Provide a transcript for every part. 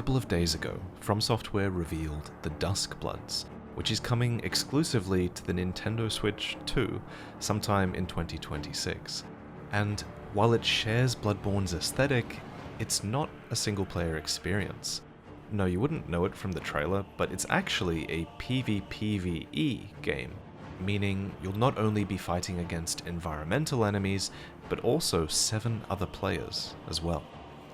couple of days ago, From Software revealed the Duskbloods, which is coming exclusively to the Nintendo Switch 2 sometime in 2026. And while it shares Bloodborne's aesthetic, it's not a single-player experience. No, you wouldn't know it from the trailer, but it's actually a PvPvE game, meaning you'll not only be fighting against environmental enemies, but also 7 other players as well.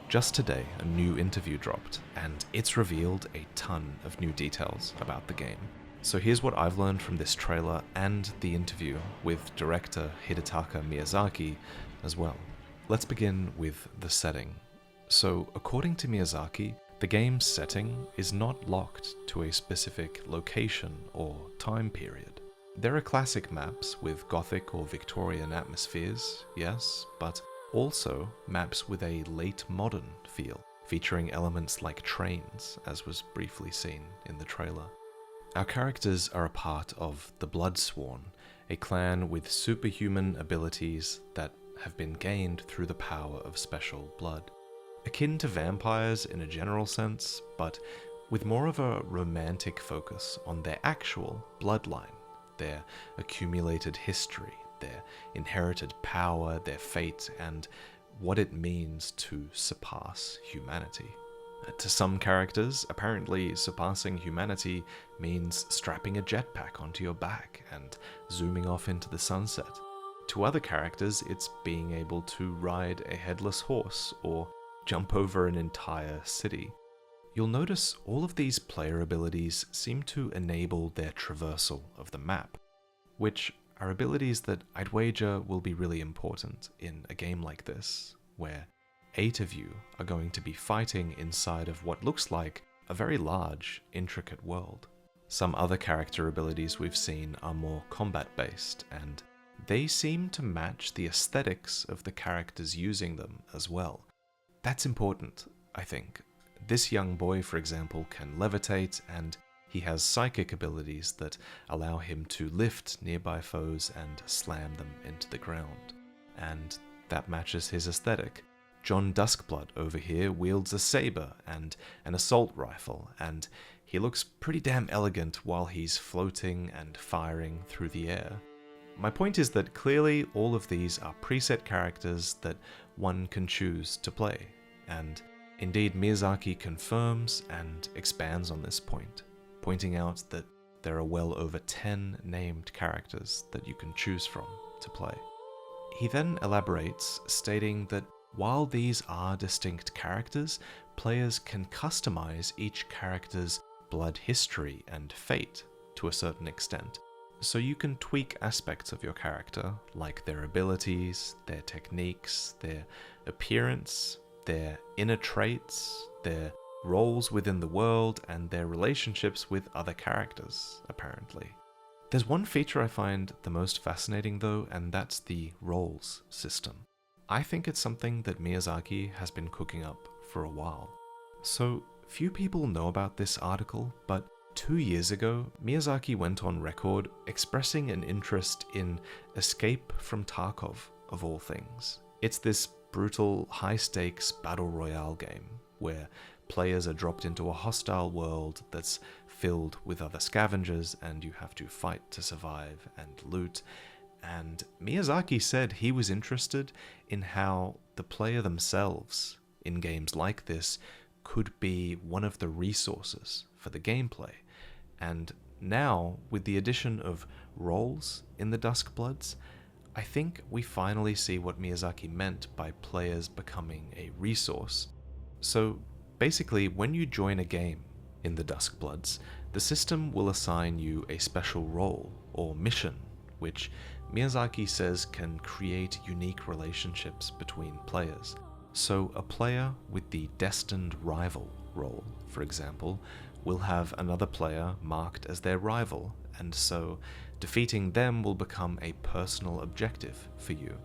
Just today, a new interview dropped, and it's revealed a ton of new details about the game. So here's what I've learned from this trailer and the interview with director Hidetaka Miyazaki as well. Let's begin with the setting. So according to Miyazaki, the game's setting is not locked to a specific location or time period. There are classic maps with Gothic or Victorian atmospheres, yes, but also maps with a late modern feel, featuring elements like trains, as was briefly seen in the trailer. Our characters are a part of the Bloodsworn, a clan with superhuman abilities that have been gained through the power of special blood. Akin to vampires in a general sense, but with more of a romantic focus on their actual bloodline, their accumulated history, their inherited power, their fate, and what it means to surpass humanity. To some characters, apparently surpassing humanity means strapping a jetpack onto your back and zooming off into the sunset. To other characters, it's being able to ride a headless horse or jump over an entire city. You'll notice all of these player abilities seem to enable their traversal of the map, which are abilities that I'd wager will be really important in a game like this, where 8 of you are going to be fighting inside of what looks like a very large, intricate world. Some other character abilities we've seen are more combat-based, and they seem to match the aesthetics of the characters using them as well. That's important, I think. This young boy, for example, can levitate, and he has psychic abilities that allow him to lift nearby foes and slam them into the ground. And that matches his aesthetic. John Duskblood over here wields a saber and an assault rifle, and he looks pretty damn elegant while he's floating and firing through the air. My point is that clearly all of these are preset characters that one can choose to play, and indeed Miyazaki confirms and expands on this point, pointing out that there are well over 10 named characters that you can choose from to play. He then elaborates, stating that while these are distinct characters, players can customize each character's blood history and fate to a certain extent. So you can tweak aspects of your character, like their abilities, their techniques, their appearance, their inner traits, their roles within the world, and their relationships with other characters, apparently. There's one feature I find the most fascinating though, and that's the roles system. I think it's something that Miyazaki has been cooking up for a while. So few people know about this article, but 2 years ago, Miyazaki went on record expressing an interest in Escape from Tarkov, of all things. It's this brutal, high-stakes battle royale game, where players are dropped into a hostile world that's filled with other scavengers, and you have to fight to survive and loot. And Miyazaki said he was interested in how the player themselves, in games like this, could be one of the resources for the gameplay. And now, with the addition of roles in the Duskbloods, I think we finally see what Miyazaki meant by players becoming a resource. So basically, when you join a game in the Duskbloods, the system will assign you a special role or mission, which Miyazaki says can create unique relationships between players. So a player with the Destined Rival role, for example, will have another player marked as their rival, and so defeating them will become a personal objective for you.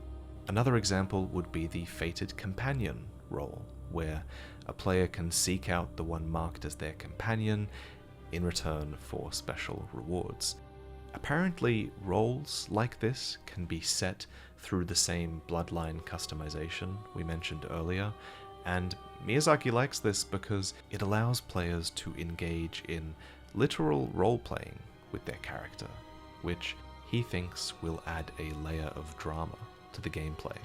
Another example would be the Fated Companion role, where a player can seek out the one marked as their companion in return for special rewards. Apparently, roles like this can be set through the same bloodline customization we mentioned earlier, and Miyazaki likes this because it allows players to engage in literal role-playing with their character, which he thinks will add a layer of drama to the gameplay.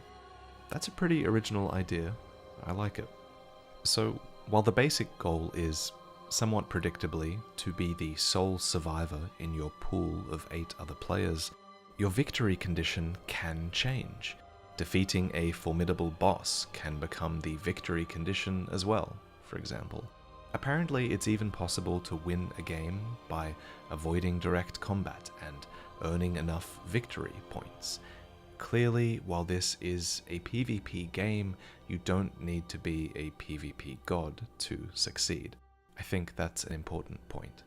That's a pretty original idea. I like it. So, while the basic goal is, somewhat predictably, to be the sole survivor in your pool of 8 other players, your victory condition can change. Defeating a formidable boss can become the victory condition as well, for example. Apparently, it's even possible to win a game by avoiding direct combat and earning enough victory points. Clearly, while this is a PvP game, you don't need to be a PvP god to succeed. I think that's an important point.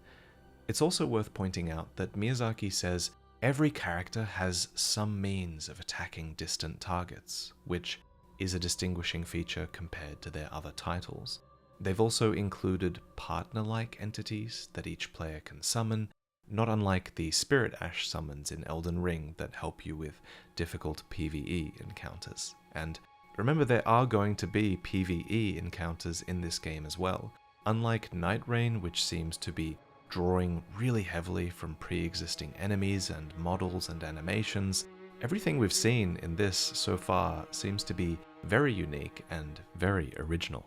It's also worth pointing out that Miyazaki says every character has some means of attacking distant targets, which is a distinguishing feature compared to their other titles. They've also included partner-like entities that each player can summon, not unlike the Spirit Ash summons in Elden Ring that help you with difficult PvE encounters. And remember, there are going to be PvE encounters in this game as well. Unlike Nightreign, which seems to be drawing really heavily from pre-existing enemies and models and animations, everything we've seen in this so far seems to be very unique and very original.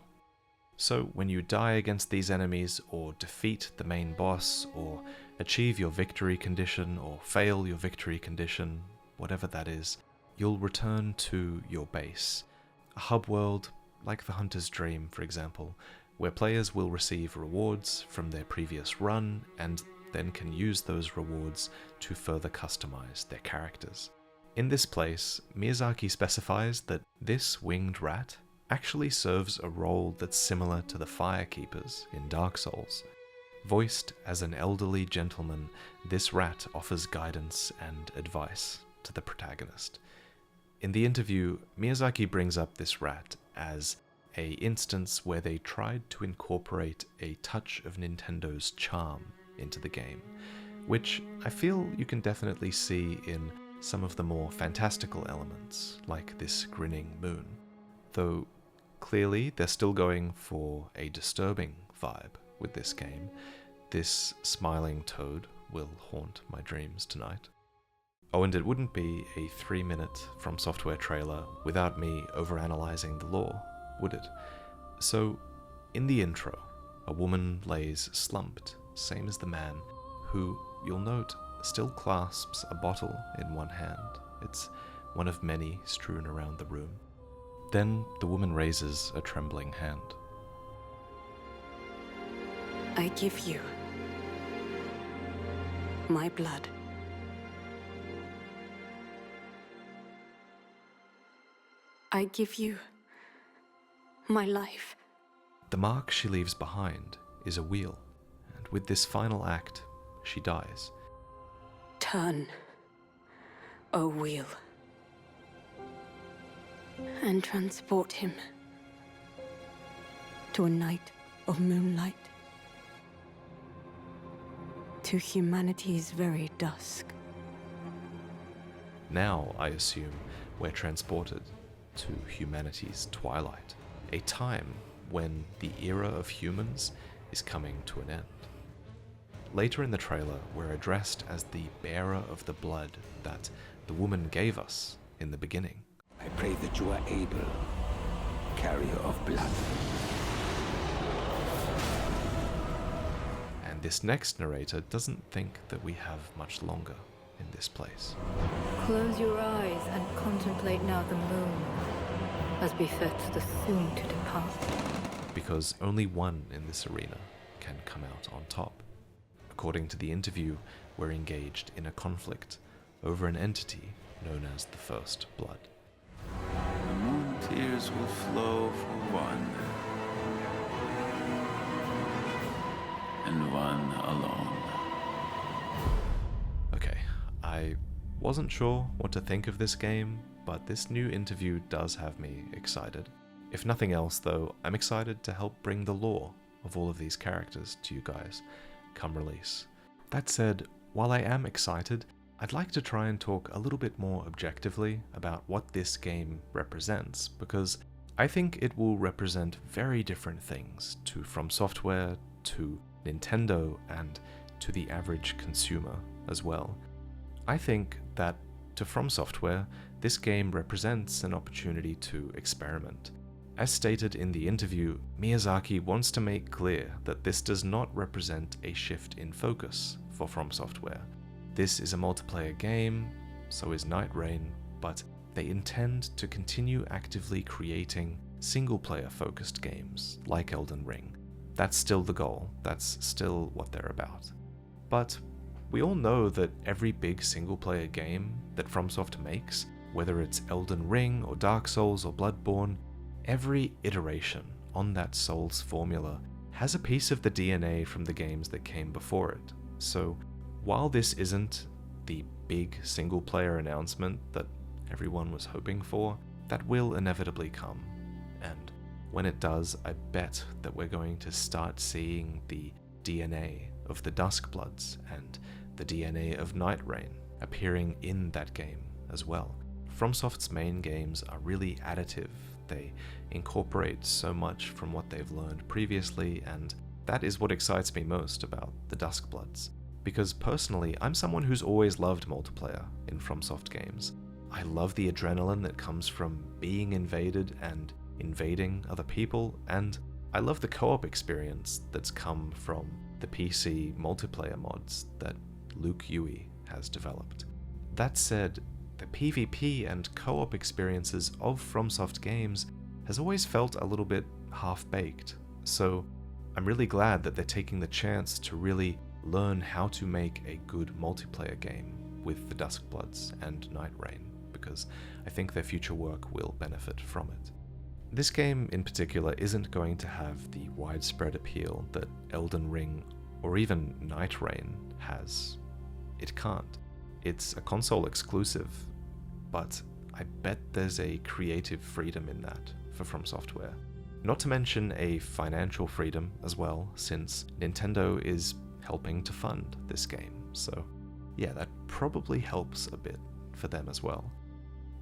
So when you die against these enemies, or defeat the main boss, or achieve your victory condition, or fail your victory condition, whatever that is, you'll return to your base. A hub world, like the Hunter's Dream, for example, where players will receive rewards from their previous run, and then can use those rewards to further customize their characters. In this place, Miyazaki specifies that this winged rat actually serves a role that's similar to the Firekeepers in Dark Souls. Voiced as an elderly gentleman, this rat offers guidance and advice to the protagonist. In the interview, Miyazaki brings up this rat as an instance where they tried to incorporate a touch of Nintendo's charm into the game, which I feel you can definitely see in some of the more fantastical elements, like this grinning moon. Though clearly they're still going for a disturbing vibe with this game. This smiling toad will haunt my dreams tonight. Oh, and it wouldn't be a 3-minute From Software trailer without me overanalyzing the lore, would it? So, in the intro, a woman lays slumped, same as the man, who, you'll note, still clasps a bottle in one hand. It's one of many strewn around the room. Then the woman raises a trembling hand. I give you my blood. I give you my life. The mark she leaves behind is a wheel, and with this final act, she dies. Turn, O wheel, and transport him to a night of moonlight, to humanity's very dusk. Now, I assume, we're transported to humanity's twilight, a time when the era of humans is coming to an end. Later in the trailer, we're addressed as the bearer of the blood that the woman gave us in the beginning. I pray that you are able, carrier of blood. And this next narrator doesn't think that we have much longer in this place. Close your eyes and contemplate now the moon, as befits the soon to depart. Because only one in this arena can come out on top. According to the interview, we're engaged in a conflict over an entity known as the First Blood. The moon tears will flow for one, and one alone. Okay, I wasn't sure what to think of this game, but this new interview does have me excited. If nothing else, though, I'm excited to help bring the lore of all of these characters to you guys come release. That said, while I am excited, I'd like to try and talk a little bit more objectively about what this game represents, because I think it will represent very different things to From Software, to Nintendo, and to the average consumer as well. I think that to From Software, this game represents an opportunity to experiment. As stated in the interview, Miyazaki wants to make clear that this does not represent a shift in focus for From Software. This is a multiplayer game, so is Nightreign, but they intend to continue actively creating single-player focused games like Elden Ring. That's still the goal, that's still what they're about. But we all know that every big single-player game that FromSoft makes, whether it's Elden Ring or Dark Souls or Bloodborne, every iteration on that Souls formula has a piece of the DNA from the games that came before it. So while this isn't the big single-player announcement that everyone was hoping for, that will inevitably come. And when it does, I bet that we're going to start seeing the DNA of the Duskbloods and the DNA of Nightreign appearing in that game as well. FromSoft's main games are really additive. They incorporate so much from what they've learned previously, and that is what excites me most about the Duskbloods. Because personally, I'm someone who's always loved multiplayer in FromSoft games. I love the adrenaline that comes from being invaded and invading other people, and I love the co-op experience that's come from the PC multiplayer mods that Luke Yui has developed. That said, the PvP and co-op experiences of FromSoft games has always felt a little bit half-baked, so I'm really glad that they're taking the chance to really learn how to make a good multiplayer game with the Duskbloods and Nightreign, because I think their future work will benefit from it. This game in particular isn't going to have the widespread appeal that Elden Ring or even Nightreign has. It can't. It's a console exclusive, but I bet there's a creative freedom in that for From Software. Not to mention a financial freedom as well, since Nintendo is helping to fund this game, so yeah, that probably helps a bit for them as well.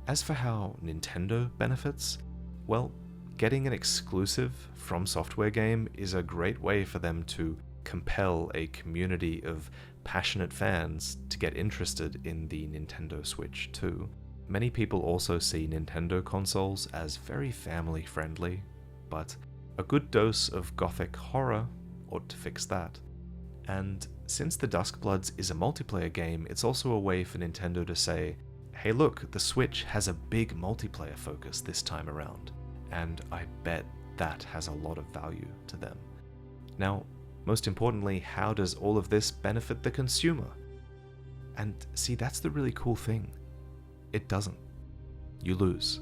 As for how Nintendo benefits, well, getting an exclusive From Software game is a great way for them to compel a community of passionate fans to get interested in the Nintendo Switch 2. Many people also see Nintendo consoles as very family friendly, but a good dose of gothic horror ought to fix that. And since the Duskbloods is a multiplayer game, it's also a way for Nintendo to say, hey look, the Switch has a big multiplayer focus this time around, and I bet that has a lot of value to them. Now, most importantly, how does all of this benefit the consumer? And see, that's the really cool thing. It doesn't. You lose.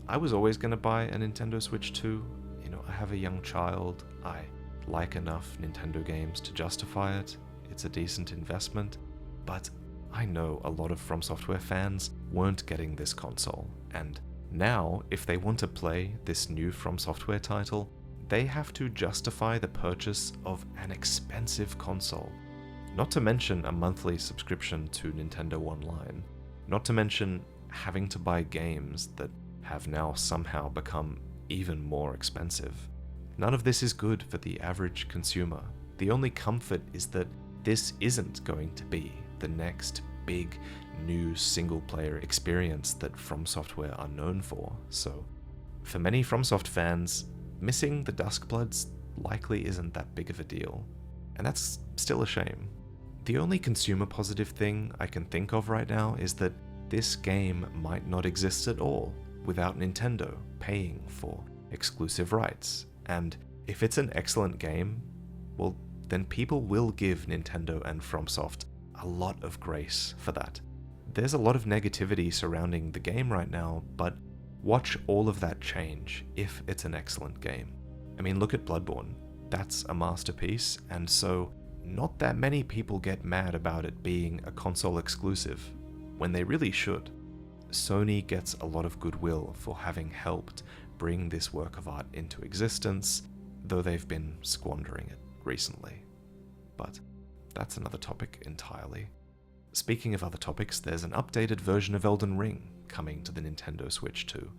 I was always going to buy a Nintendo Switch 2. You know, I have a young child. I like enough Nintendo games to justify it. It's a decent investment. But I know a lot of From Software fans weren't getting this console. And now, if they want to play this new From Software title, they have to justify the purchase of an expensive console. Not to mention a monthly subscription to Nintendo Online. Not to mention having to buy games that have now somehow become even more expensive. None of this is good for the average consumer. The only comfort is that this isn't going to be the next big new single-player experience that From Software are known for. So, for many FromSoft fans, missing the Duskbloods likely isn't that big of a deal. And that's still a shame. The only consumer positive thing I can think of right now is that this game might not exist at all without Nintendo paying for exclusive rights. And if it's an excellent game, well, then people will give Nintendo and FromSoft a lot of grace for that. There's a lot of negativity surrounding the game right now, but watch all of that change if it's an excellent game. I mean, look at Bloodborne. That's a masterpiece, and so not that many people get mad about it being a console exclusive, when they really should. Sony gets a lot of goodwill for having helped bring this work of art into existence, though they've been squandering it recently. But that's another topic entirely. Speaking of other topics, there's an updated version of Elden Ring coming to the Nintendo Switch 2,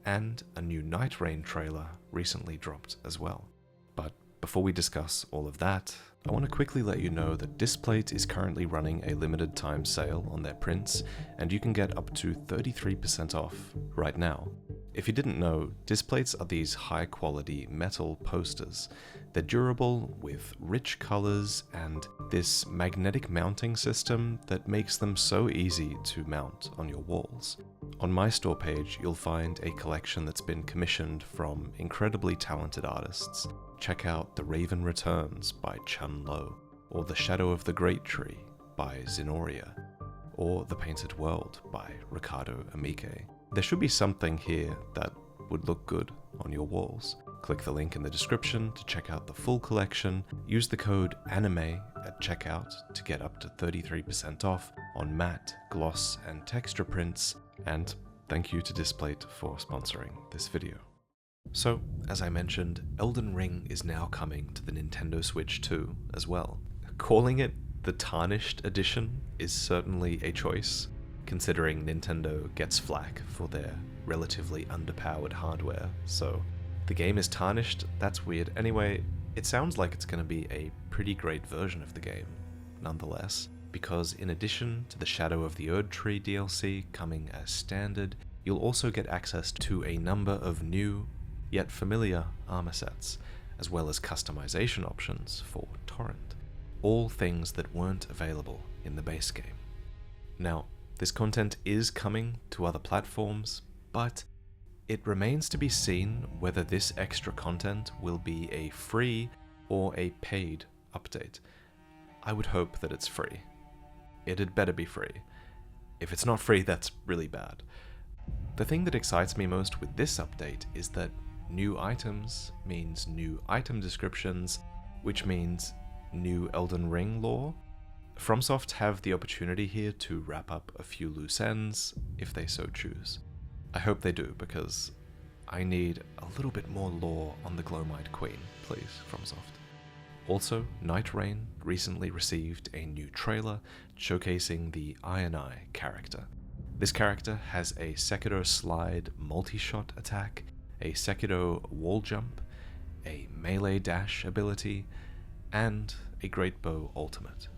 and a new Nightreign trailer recently dropped as well. But before we discuss all of that, I want to quickly let you know that Displate is currently running a limited time sale on their prints, and you can get up to 33% off right now. If you didn't know, Displates are these high quality metal posters. They're durable with rich colors and this magnetic mounting system that makes them so easy to mount on your walls. On my store page, you'll find a collection that's been commissioned from incredibly talented artists. Check out The Raven Returns by Chun Lo, or The Shadow of the Great Tree by Zenoria, or The Painted World by Ricardo Amique. There should be something here that would look good on your walls. Click the link in the description to check out the full collection. Use the code ANIME at checkout to get up to 33% off on matte, gloss, and texture prints. And thank you to Displate for sponsoring this video. So, as I mentioned, Elden Ring is now coming to the Nintendo Switch 2 as well. Calling it the Tarnished edition is certainly a choice, considering Nintendo gets flack for their relatively underpowered hardware. So the game is tarnished, that's weird. Anyway, it sounds like it's going to be a pretty great version of the game, nonetheless, because in addition to the Shadow of the Erdtree DLC coming as standard, you'll also get access to a number of new, yet familiar armor sets, as well as customization options for Torrent. All things that weren't available in the base game. Now, this content is coming to other platforms, but it remains to be seen whether this extra content will be a free or a paid update. I would hope that it's free. It had better be free. If it's not free, that's really bad. The thing that excites me most with this update is that new items means new item descriptions, which means new Elden Ring lore. FromSoft have the opportunity here to wrap up a few loose ends if they so choose. I hope they do, because I need a little bit more lore on the Glowmite Queen, please, FromSoft. Also, Nightreign recently received a new trailer showcasing the I character. This character has a Sekiro slide multi-shot attack, a Sekiro wall jump, a melee dash ability, and a Great Bow ultimate.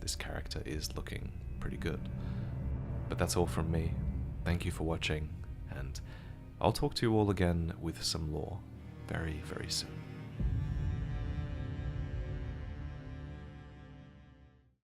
This character is looking pretty good. But that's all from me. Thank you for watching, and I'll talk to you all again with some lore very, very soon.